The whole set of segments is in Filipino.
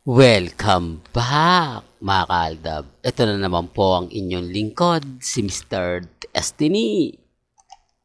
Welcome back, mga kaaldab. Ito na naman po ang inyong lingkod, si Mr. Destiny.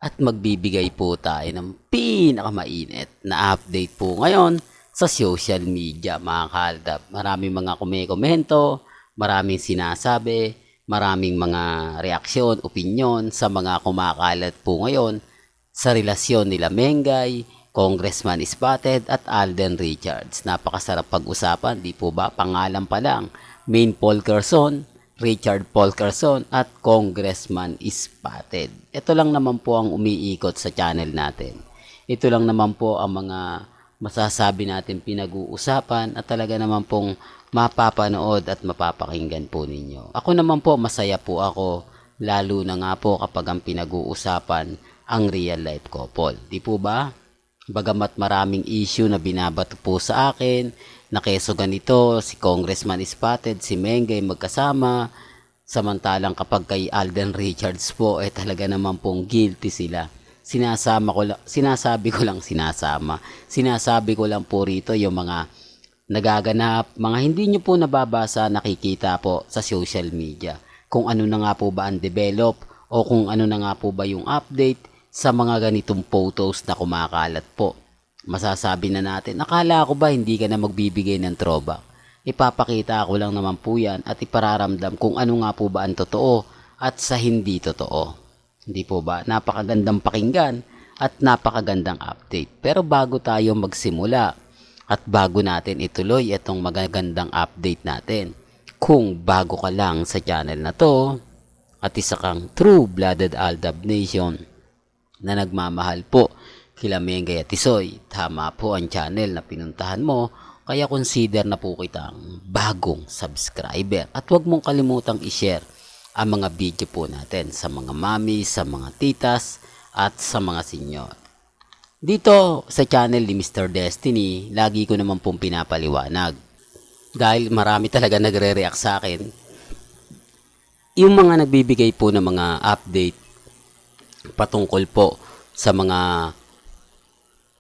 At magbibigay po tayo ng pinakamainit na update po ngayon sa social media, mga kaaldab. Maraming mga komento, maraming sinasabi, maraming mga reaksyon, opinyon sa mga kumakalat po ngayon sa relasyon nila Mengay, Congressman Spotted at Alden Richards. Napakasarap pag-usapan, di po ba? Pangalan pa lang, Main Polkerson, Richard Polkerson at Congressman Spotted. Ito lang naman po ang umiikot sa channel natin. Ito lang naman po ang mga masasabi natin pinag-uusapan at talaga naman pong mapapanood at mapapakinggan po ninyo. Ako naman po, masaya po ako, lalo na nga po kapag ang pinag-uusapan ang real life couple. Di po ba? Bagamat maraming issue na binabato po sa akin, na keso ganito, si Congressman Spotted, si Mengay magkasama, samantalang kapag kay Alden Richards po, talaga naman pong guilty sila. Sinasabi ko lang sinasama. Sinasabi ko lang po rito yung mga nagaganap, mga hindi nyo po nababasa, nakikita po sa social media. Kung ano na nga po ba ang develop o kung ano na nga po ba yung update sa mga ganitong photos na kumakalat po. Masasabi na natin, akala ko ba hindi ka na magbibigay ng throwback? Ipapakita ko lang naman po yan at ipararamdam kung ano nga po ba ang totoo at sa hindi totoo. Hindi po ba? Napakagandang pakinggan at napakagandang update. Pero bago tayo magsimula at bago natin ituloy itong magagandang update natin, kung bago ka lang sa channel na to at isa kang true-blooded Aldab Nation na nagmamahal po kila Mengay at Tisoy, tama po ang channel na pinuntahan mo, kaya consider na po kitang bagong subscriber. At huwag mong kalimutang i-share ang mga video po natin sa mga mami, sa mga titas, at sa mga senyor. Dito sa channel ni Mr. Destiny, lagi ko naman pong pinapaliwanag. Dahil marami talaga nagre-react sa akin. Yung mga nagbibigay po ng mga update patungkol po sa mga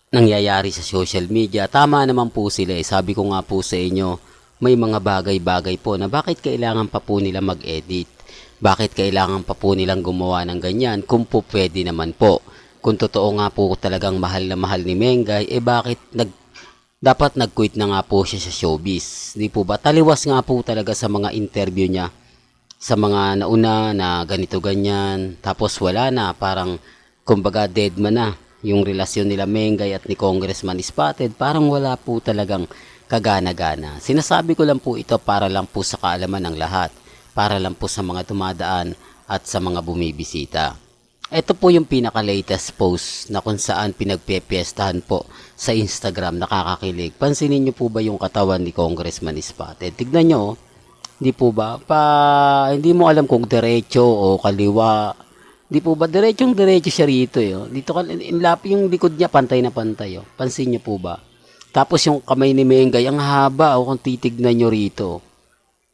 nangyayari sa social media. Tama naman po sila. Sabi ko nga po sa inyo, may mga bagay-bagay po na bakit kailangan pa po nila mag-edit? Bakit kailangan pa po nilang gumawa ng ganyan? Kung po pwede naman po. Kung totoo nga po talagang mahal na mahal ni Mengay, bakit dapat nag-quit na nga po siya sa showbiz? Di po ba? Taliwas nga po talaga sa mga interview niya sa mga nauna na ganito ganyan, tapos wala na, parang kumbaga dead man na yung relasyon nila Mengay at ni Congressman Spotted, parang wala po talagang kagana-gana. Sinasabi ko lang po ito para lang po sa kaalaman ng lahat, para lang po sa mga dumadaan at sa mga bumibisita. Ito po yung pinaka-latest post na kung saan pinagpepiestahan po sa Instagram, nakakakilig. Pansinin niyo po ba yung katawan ni Congressman Spotted? Tignan nyo, di po ba? Hindi mo alam kung diretso o kaliwa. Di po ba? Diretso siya rito. Dito yung likod niya pantay na pantay. Pansin niyo po ba? Tapos yung kamay ni Mengay, ang haba. Kung titignan niyo rito.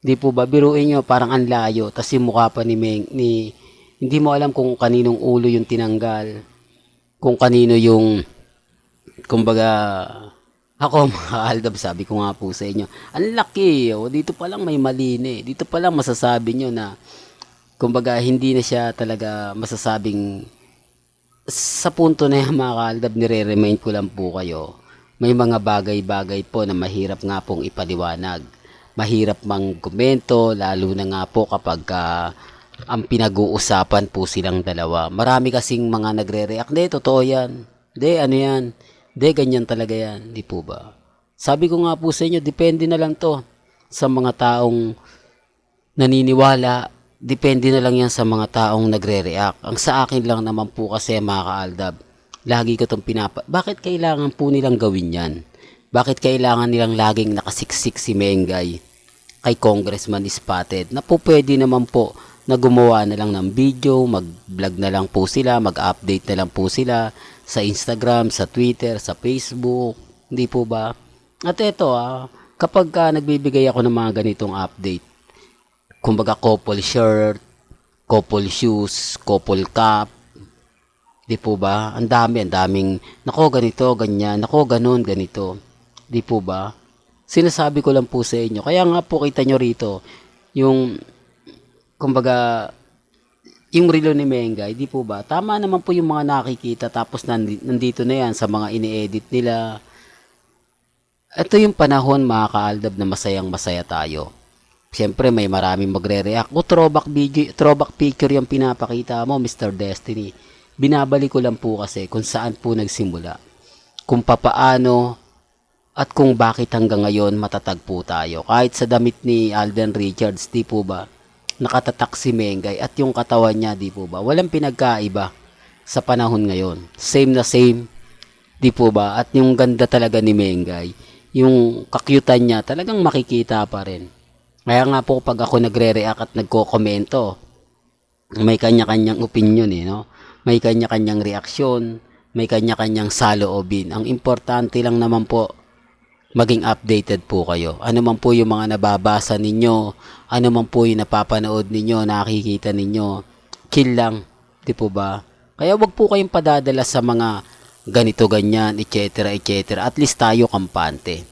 Di po ba? Biruin niyo, parang ang layo. Tapos yung mukha pa hindi mo alam kung kaninong ulo yung tinanggal. Kung kanino yung, kumbaga, ako mga Aldab, sabi ko nga po sa inyo, ang laki, dito pa lang may mali na. Dito pa lang masasabi nyo na, kumbaga, hindi na siya talaga masasabing, sa punto na yung mga Aldab, nire-remind ko lang po kayo, may mga bagay-bagay po na mahirap nga pong ipaliwanag. Mahirap mang komento, lalo na nga po kapag ang pinag-uusapan po silang dalawa. Marami kasing mga nagre-react, totoo yan. Ano yan. Ganyan talaga yan, di po ba? Sabi ko nga po sa inyo, depende na lang to sa mga taong naniniwala, depende na lang yan sa mga taong nagre-react. Ang sa akin lang naman po kasi mga kaaldab, lagi ko itong bakit kailangan po nilang gawin yan? Bakit kailangan nilang laging nakasiksik si Mengay kay Congressman Spotted? Na po pwede naman po na gumawa na lang ng video, mag-vlog na lang po sila, mag-update na lang po sila sa Instagram, sa Twitter, sa Facebook, hindi po ba? At ito kapag nagbibigay ako ng mga ganitong update, kumbaga couple shirt, couple shoes, couple cap, di po ba? Ang daming, nako ganito, ganyan, nako ganon, ganito, di po ba? Sinasabi ko lang po sa inyo. Kaya nga po kita nyo rito, yung, kumbaga, yung relo ni Mengay, di po ba? Tama naman po yung mga nakikita tapos nandito na yan sa mga ini-edit nila. Ito yung panahon mga kaaldab na masayang masaya tayo. Siyempre may maraming magre-react. O throwback video, throwback picture yung pinapakita mo, Mr. Destiny. Binabalik ko lang po kasi kung saan po nagsimula. Kung papaano at kung bakit hanggang ngayon matatag po tayo. Kahit sa damit ni Alden Richards, di po ba? Nakatatak si Mengay at yung katawan niya, di po ba? Walang pinagkaiba sa panahon ngayon. Same na same, di po ba? At yung ganda talaga ni Mengay, yung kakyutan niya, talagang makikita pa rin. Kaya nga po pag ako nagre-react at nagko-komento, may kanya-kanyang opinion no? May kanya-kanyang reaksyon, may kanya-kanyang saloobin. Ang importante lang naman po, maging updated po kayo. Ano man po yung mga nababasa ninyo, ano man po yung napapanood ninyo, nakikita ninyo, chill lang, di po ba? Kaya wag po kayong padadala sa mga ganito, ganyan, etc. etc. At least tayo kampante.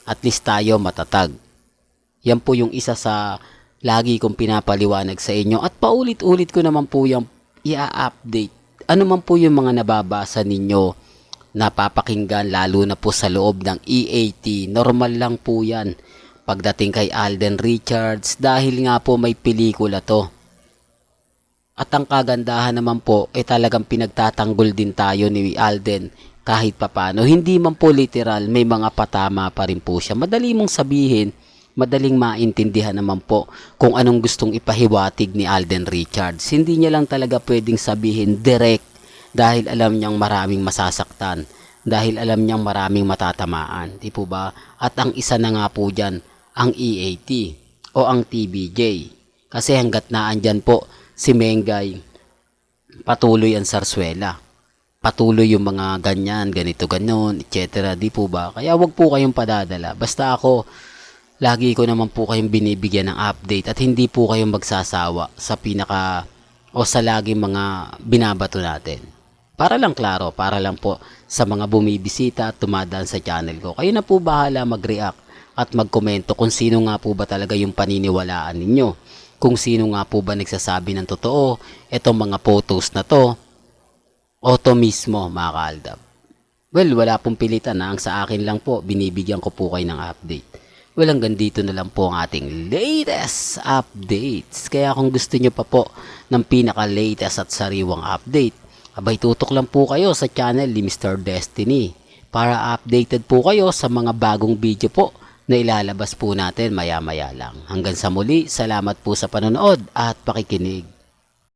At least tayo matatag. Yan po yung isa sa lagi kong pinapaliwanag sa inyo. At paulit-ulit ko naman po yung i-update. Ano man po yung mga nababasa ninyo, napapakinggan lalo na po sa loob ng EAT. Normal lang po yan pagdating kay Alden Richards dahil nga po may pelikula to. At ang kagandahan naman po talagang pinagtatanggol din tayo ni Alden kahit papano. Hindi man po literal, may mga patama pa rin po siya. Madali mong sabihin, madaling maintindihan naman po kung anong gustong ipahiwatig ni Alden Richards. Hindi niya lang talaga pwedeng sabihin direct dahil alam niyang maraming masasaktan, dahil alam niyang maraming matatamaan, di po ba? At ang isa na nga po dyan, ang EAT o ang TBJ. Kasi hanggat naandyan po si Mengay, patuloy ang sarswela. Patuloy yung mga ganyan, ganito, ganon, etc. Di po ba? Kaya wag po kayong padadala. Basta ako, lagi ko naman po kayong binibigyan ng update at hindi po kayong magsasawa sa sa laging mga binabato natin. Para lang klaro, para lang po sa mga bumibisita at tumadaan sa channel ko. Kayo na po bahala mag-react at magkomento kung sino nga po ba talaga yung paniniwalaan ninyo. Kung sino nga po ba nagsasabi ng totoo, etong mga photos na to, o to mismo mga kaaldab. Well, wala pong pilitan na ang sa akin lang po, binibigyan ko po kayo ng update. Well, hanggang dito na lang po ang ating latest updates. Kaya kung gusto nyo pa po ng pinaka-latest at sariwang update, abay tutok lang po kayo sa channel ni Mr. Destiny para updated po kayo sa mga bagong video po na ilalabas po natin maya-maya lang. Hanggang sa muli, salamat po sa panonood at pakikinig.